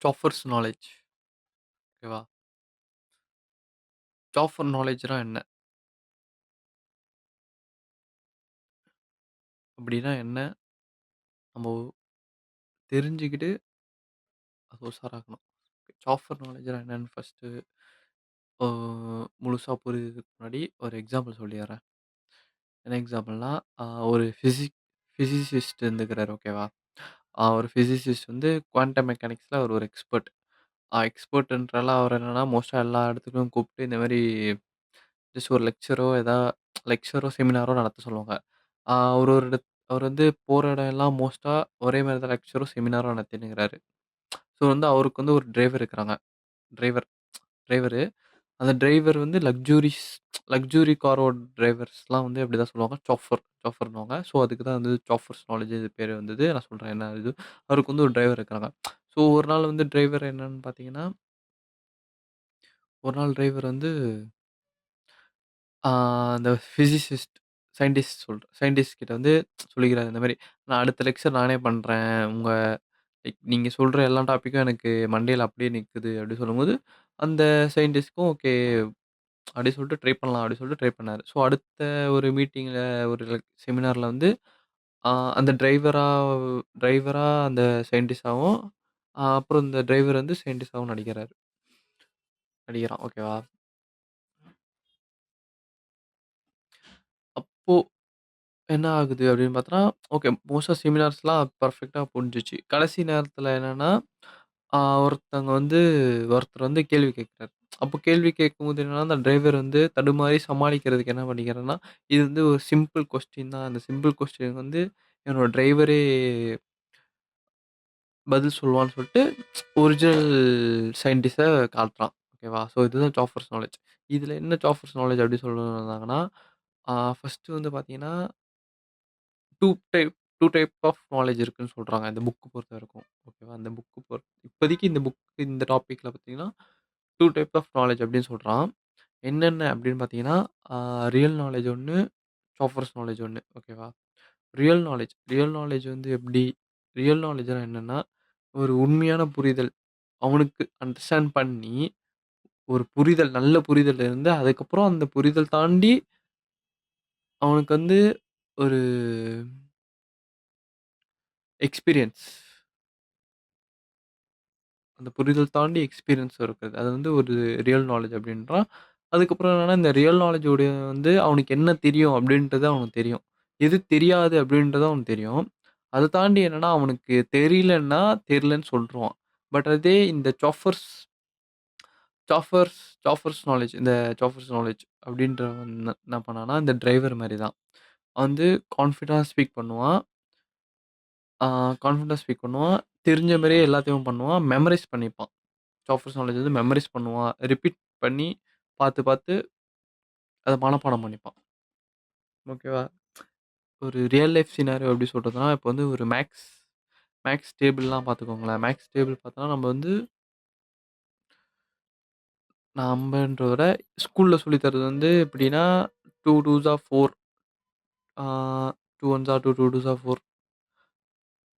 சாஃபர்ஸ் knowledge ஓகேவா? சாஃபர் நாலேட்ஜ்னா என்ன? அப்படின்னா என்ன? நம்ம தெரிஞ்சுக்கிட்டு அத உஷாராக்கணும். சாஃபர் நாலேட்ஜ்னா என்னன்னு ஃபர்ஸ்ட்டு ஆ முழுசா புரியிறதுக்கு முன்னாடி ஒரு எக்ஸாம்பிள் சொல்லிர்றேன். என்ன எக்ஸாம்பிள்னா, ஒரு பிசிசிஸ்ட் இருந்துக்கிறாரு ஓகேவா? ஒரு பிசிசிஸ்ட் வந்து குவாண்டம் மெக்கானிக்ஸ்ல அவர் ஒரு எக்ஸ்பெர்ட். எக்ஸ்பெர்ட்ன்றால அவர் என்னன்னா, மோஸ்ட்டா எல்லா இடத்துக்கும் கூப்ட்டு இந்த மாரி ஜஸ்ட் ஒரு லெக்சரோ, செமினாரோ நடத்த சொல்லுவாங்க. அவரு ஒரு அவர் வந்து போற இடம் எல்லாம் மோஸ்ட்டா ஒரே மாரி தான் லெக்சரோ, செமினாரோ நடத்தின்னுருக்கிறாரு. ஸோ வந்து அவருக்கு வந்து ஒரு டிரைவர் இருக்கிறாங்க. Driver driver. அந்த டிரைவர் வந்து லக்ஸூரி காரோட டிரைவர்ஸ்லாம் வந்து அப்படிதான் சொல்லுவாங்க. சாஃபர்ன்னுவாங்க. ஸோ அதுக்கு தான் வந்து சாஃபர்ஸ் நாலேட்ஜ் இது பேரு வந்தது. நான் சொல்றேன் என்ன இது. அவருக்கு வந்து ஒரு டிரைவர் இருக்கிறாங்க. ஸோ ஒரு நாள் வந்து டிரைவர் என்னன்னு பார்த்தீங்கன்னா, ஒரு நாள் டிரைவர் வந்து ஆ அந்த சயின்டிஸ்ட் கிட்ட வந்து சொல்லிக்கிறாரு. இந்த மாரி, "நான் அடுத்த லெக்சர் நானே பண்றேன். நீங்க சொல்ற எல்லா டாபிக்கும் எனக்கு மண்டையில அப்படியே நிக்குது." அப்படி சொல்லும்போது, அந்த சயின்டிஸ்ட்க்கும் ஓகே அப்படி சொல்லிட்டு ட்ரை பண்ணலாம் அப்படி சொல்லிட்டு ட்ரை பண்ணாரு. ஸோ அடுத்த ஒரு மீட்டிங்ல ஒரு செமினார்ல வந்து ஆ அந்த டிரைவரா அந்த சயின்டிஸ்ட்டாவும், அப்புறம் இந்த டிரைவர் வந்து சயின்டிஸ்ட்டாவும் நடிக்கிறான். ஓகேவா? அப்போ என்ன ஆகுது அப்படின்னு பார்த்தோன்னா, ஓகே மோஸ்ட்டா செமினார்ஸ்லாம் பெர்ஃபெக்ட்டா புரிஞ்சுச்சு. கடைசி நேரத்தில என்னன்னா, ஆ ஒருத்தங்க வந்து ஒருத்தர் வந்து கேள்வி கேட்கிறாரு. அப்போ கேள்வி கேட்கும்போது என்னன்னா, அந்த டிரைவர் வந்து தடுமாறி சமாளிக்கிறதுக்கு என்ன பண்ணிக்கிறார்ன்னா, இது வந்து ஒரு சிம்பிள் கொஸ்டின் தான். அந்த சிம்பிள் கொஸ்டினுக்கு வந்து என்னோட டிரைவரே பதில் சொல்லுவான்னு சொல்லிட்டு, ஒரிஜினல் சயின்டிஸ்ட்ட காட்டுறான். ஓகேவா? ஸோ இதுதான் சாஃபர்ஸ் நாலேட்ஜ். இதில என்ன சாஃபர்ஸ் நாலேட்ஜ் அப்படி சொல்ல வந்தாங்கன்னா, ஃபர்ஸ்ட்டு வந்து பார்த்தீங்கன்னா 2 டைப் 2 டைப் ஆஃப் நாலேட்ஜ் இருக்குன்னு சொல்றாங்க. இந்த புக் பொறுத்தவரைக்கும். ஓகேவா? அந்த புக் இப்போதைக்கு இந்த இந்த டாபிக்ல பார்த்தீங்கன்னா, 2 டைப் ஆஃப் நாலேட்ஜ் அப்படின்னு சொல்றான். என்னென்ன அப்படின்னு பார்த்தீங்கன்னா, ஆ ரியல் நாலேட்ஜ் ஒண்ணு, சாஃபர்ஸ் நாலேட்ஜ் ஒண்ணு. ஓகேவா? ரியல் நாலேட்ஜ் வந்து எப்படி? ரியல் நாலேட்ஜ்னா என்னன்னா, ஒரு உண்மையான புரிதல். அவனுக்கு அண்டர்ஸ்டாண்ட் பண்ணி, ஒரு புரிதல் நல்ல புரிதல் இருந்து, அதுக்கப்புறம் அந்த புரிதல் தாண்டி அவனுக்கு வந்து ஒரு எக்ஸ்பீரியன்ஸ் அந்த புரிதல் தாண்டி எக்ஸ்பீரியன்ஸ் இருக்குது. அது வந்து ஒரு ரியல் நாலேட்ஜ் அப்படின்றான். அதுக்கப்புறம் என்னன்னா, இந்த ரியல் நாலேட்ஜ் உடைய வந்து அவனுக்கு என்ன தெரியும் அப்படின்றது அவனுக்கு தெரியும். எது தெரியாது அப்படின்றது அவனுக்கு தெரியும். அத தாண்டி என்னன்னா, அவனுக்கு தெரியலன்னா, தெரியலன்னு சொல்ருவான். பட் அதே இந்த சாஃபர்ஸ் சாஃபர்ஸ் நாலேட்ஜ் இந்த சாஃபர்ஸ் நாலேட்ஜ் அப்படின்றவன் என்ன பண்ணான்னா, இந்த டிரைவர் மாரி தான். அவன் வந்து கான்ஃபிடன்ட்டா ஸ்பீக் பண்ணுவான். ஆ கான்ஃபிடன்ட்டா ஸ்பீக் பண்ணுவான். தெரிஞ்ச மாரியே எல்லாத்தையும் பண்ணுவான். மெமரைஸ் பண்ணிப்பான். சாஃப்ட்வேர் நாலேட்ஜ் வந்து மெமரைஸ் பண்ணுவான். ரிப்பீட் பண்ணி பார்த்து, பார்த்து அத மனப்பாடம் பண்ணிப்பான். ஓகேவா? ஒரு ரியல் லைஃப் சினாரியோ எப்படி சொல்றதுன்னா, இப்போ வந்து ஒரு மேக்ஸ் டேபிள்லாம் பார்த்துக்கோங்களேன். மேக்ஸ் டேபிள் பார்த்தோன்னா, நம்ம வந்து நம்பன்றத விட ஸ்கூல்ல சொல்லி தர்றது வந்து எப்படின்னா, 2 2s ஆர் 4 ஆ 2 1s or 2 2s or 4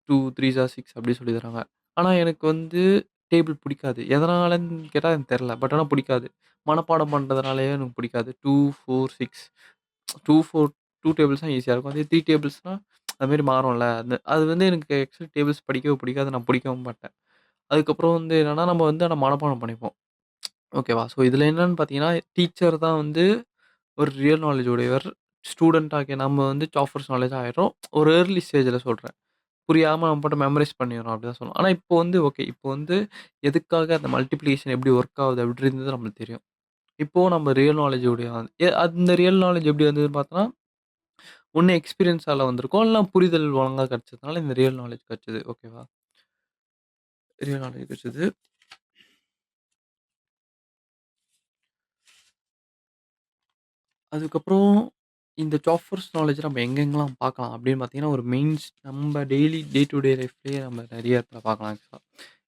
2 3s or 6 அப்படி சொல்லி தராங்க. ஆனா எனக்கு வந்து டேபிள் பிடிக்காது. எதனாலன்னு கேட்டா எனக்கு தெரியல. பட் ஆனா பிடிக்காது. மனப்பாடம் பண்றதுனாலயே எனக்கு பிடிக்காது. 2, 4, 6 2, 4 2 டேபிள்ஸ்னா ஈஸியா இருக்கும். அதே 3 டேபிள்ஸ்னா அது மாரி மாறும்ல. அது வந்து எனக்கு ஆக்சுவலி டேபிள்ஸ் படிக்கவே பிடிக்காது. நான் பிடிக்கவும் மாட்டேன். அதுக்கப்புறம் வந்து என்னன்னா, நம்ம வந்து ஆனா மனப்பாடம் பண்ணிப்போம். ஓகேவா? ஸோ இதில என்னன்னு பார்த்தீங்கன்னா, டீச்சர் தான் வந்து ஒரு ரியல் நாலேட்ஜ் உடையவர். ஸ்டூடெண்ட் ஆகிய நம்ம வந்து சாஃபர்ஸ் நாலேட்ஜ் ஆயிடுறோம். ஒரு ஏர்லி ஸ்டேஜ்ல சொல்றேன். புரியாம நம்ம பாட்டுக்கு மெமரைஸ் பண்ணிர்றோம். அப்படிதான் சொல்லணும். ஆனா இப்போ வந்து ஓகே. இப்போ வந்து எதுக்காக அந்த மல்டிப்ளிகேஷன் எப்படி ஒர்க் ஆகுது அப்படின்றது நம்மளுக்கு தெரியும். இப்போ நம்ம ரியல் நாலேட்ஜ் உடைய அந்த ரியல் நாலேட்ஜ் எப்படி வந்ததுன்னு பார்த்தோன்னா, ஒண்ணு எக்ஸ்பீரியன்ஸால வந்திருக்கும். இல்ல புரிதல் ஒழுங்கா கிடைச்சதுனால இந்த ரியல் நாலேட்ஜ் கிடைச்சது. ஓகேவா? ரியல் நாலேட்ஜ் கிடைச்சது. அதுக்கப்புறம் இந்த சாஃப்ட்வேர்ஸ் நாலேட்ஜ் நம்ம எங்கெங்கலாம் பார்க்கலாம் அப்படின்னு பார்த்தீங்கன்னா, ஒரு நம்ம டெய்லி டே டு டே லைஃப்லயே நம்ம நெறைய இடத்துல பார்க்கலாம் ஆக்சுவலா.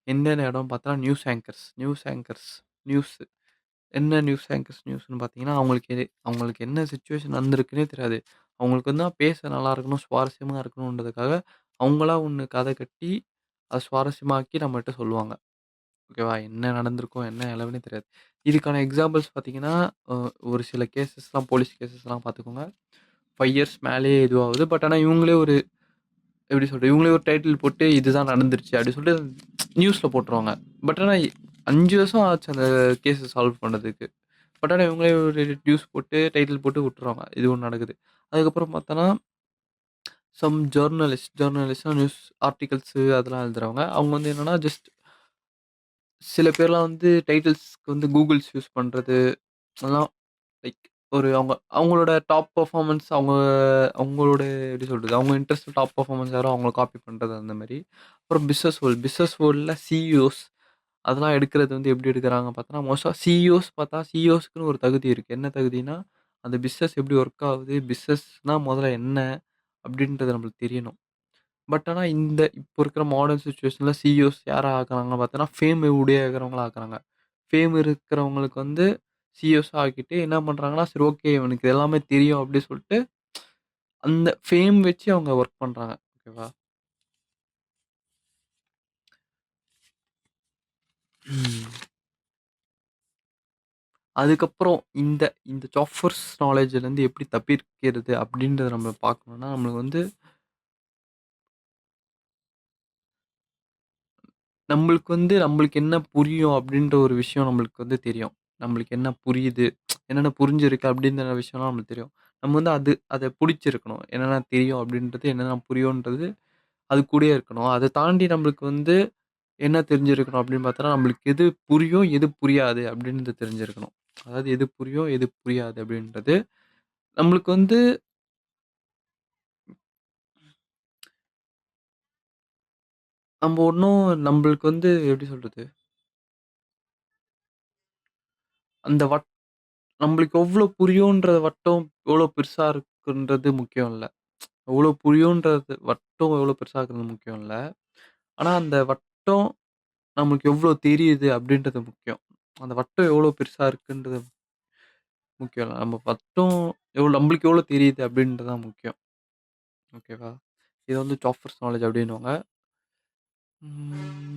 எந்தெந்த இடம் பார்த்தா நியூஸ் என்ன நியூஸ்ன்னு பார்த்தீங்கன்னா, அவங்களுக்கு என்ன சிச்சுவேஷன் நடந்திருக்குன்னே தெரியாது. அவங்களுக்கு வந்து பேச நல்லா இருக்கணும், சுவாரஸ்யமா இருக்கணுன்றதுக்காக, அவங்களா ஒண்ணு கதை கட்டி, அத சுவாரஸ்யமாக்கி நம்மட்ட சொல்லுவாங்க. ஓகேவா? என்ன நடந்திருக்கும், என்ன நிலவரன்னே தெரியாது. இதுக்கான எக்ஸாம்பிள்ஸ் பார்த்தீங்கன்னா, அ ஒரு சில கேஸஸ்லாம் போலீஸ் கேஸஸ்லாம் பார்த்துக்கோங்க. 5 இயர்ஸ் மேலேயே இதுவாகுது. பட் ஆனா இவங்களே ஒரு எப்படி சொல்றது? இவங்களே ஒரு டைட்டில் போட்டு இதுதான் நடந்துருச்சு அப்படி சொல்லிட்டு நியூஸ்ல போட்டுருவாங்க. பட் ஆனா 5 வருஷம் ஆச்சு அந்த கேஸ சால்வ் பண்ணதுக்கு. பட் ஆனா இவங்களே ஒரு நியூஸ் போட்டு டைட்டில் போட்டு விட்டுருவாங்க. இது ஒண்ணு நடக்குது. அதுக்கப்புறம் பார்த்தோன்னா, ஜர்னலிஸ்ட்னா நியூஸ் ஆர்டிகிள்ஸ் அதெல்லாம் எழுதுறவங்க. அவங்க வந்து என்னன்னா ஜஸ்ட் சில பேர்லாம் வந்து டைட்டில்ஸ்க்கு வந்து கூகுள்ஸ் யூஸ் பண்றது, அதெல்லாம் லைக் ஒரு அவங்களோட டாப் பெர்ஃபார்மன்ஸ் அவங்களோட எப்படி சொல்றது? அவங்க இன்ட்ரெஸ்ட் டாப் பெர்ஃபார்மன்ஸ் யாரோ அவங்கள காப்பி பண்றது அந்த மாரி. அப்புறம் பிசினஸ் வேர்ல்ட்ல சிஇஓஸ் அதெல்லாம் எடுக்கிறது வந்து எப்படி எடுக்குறாங்க பார்த்தோன்னா, மோஸ்ட்டா சிஇஓஸ்க்குன்னு ஒரு தகுதி இருக்கு. என்ன தகுதின்னா, அந்த பிசினஸ் எப்படி ஒர்க் ஆகுது? பிசினஸ்னா முதல்ல என்ன? அப்படின்றது நம்மளுக்கு தெரியணும். பட் ஆனா, இப்போ இருக்கிற மாடர்ன் சிச்சுவேஷன்ல சிஇஓஸ் யாரா ஆக்குறாங்கன்னு பார்த்தோன்னா, ஃபேம் உடையவங்களா ஆக்குறாங்க. ஃபேம் இருக்கிறவங்களுக்கு வந்து சிஇஓஸ் ஆக்கிட்டு என்ன பண்றாங்கன்னா, சரி ஓகே இவனுக்கு எல்லாமே தெரியும் அப்படி சொல்லிட்டு, அந்த ஃபேம் வச்சு அவங்க ஒர்க் பண்றாங்க. ஓகேவா? ம். அதுக்கப்புறம் இந்த ஜாஃபர்ஸ் நாலேட்ஜ்லேருந்து எப்படி தப்பிக்கிறது அப்படின்றத நம்ம பார்க்கணும்னா, நம்மளுக்கு வந்து நம்மளுக்கு என்ன புரியும் அப்படின்ற ஒரு விஷயம் நம்மளுக்கு வந்து தெரியும். நம்மளுக்கு என்ன புரியுது, என்னென்ன புரிஞ்சிருக்கு அப்படின்ற விஷயம்லாம் நம்மளுக்கு தெரியும். நம்ம வந்து அத புடிச்சிருக்கணும். என்னென்ன தெரியும் அப்படின்றது, என்னென்ன புரியும்ன்றது அது கூடயே இருக்கணும். அத தாண்டி நம்மளுக்கு வந்து என்ன தெரிஞ்சிருக்கணும் அப்படின்னு பார்த்தோம்னா, நம்மளுக்கு எது புரியும், எது புரியாது அப்படின்றது தெரிஞ்சிருக்கணும். அதாவது எது புரியும், எது புரியாது அப்படின்றது. நம்மளுக்கு வந்து நம்மளுக்கு வந்து எப்படி சொல்றது? அந்த நம்மளுக்கு எவ்வளோ புரியுன்ற வட்டம் எவ்வளோ பெருசா இருக்குன்றது முக்கியம் இல்ல. எவ்வளோ புரியுன்றது வட்டம் எவ்வளோ பெருசா இருக்குறது முக்கியம் இல்ல. ஆனா அந்த வட்டம் நமக்கு எவ்வளோ தெரியுது அப்படின்றது முக்கியம். அந்த வட்டம் எவ்வளோ பெருசா இருக்குன்றது முக்கியம் இல்ல. நம்ம வட்டம் நம்மளுக்கு எவ்வளோ தெரியுது அப்படின்றது தான் முக்கியம். ஓகேவா? இத வந்து சாப்பர்ஸ் நாலேட்ஜ் அப்படின்னுவாங்க. ம்.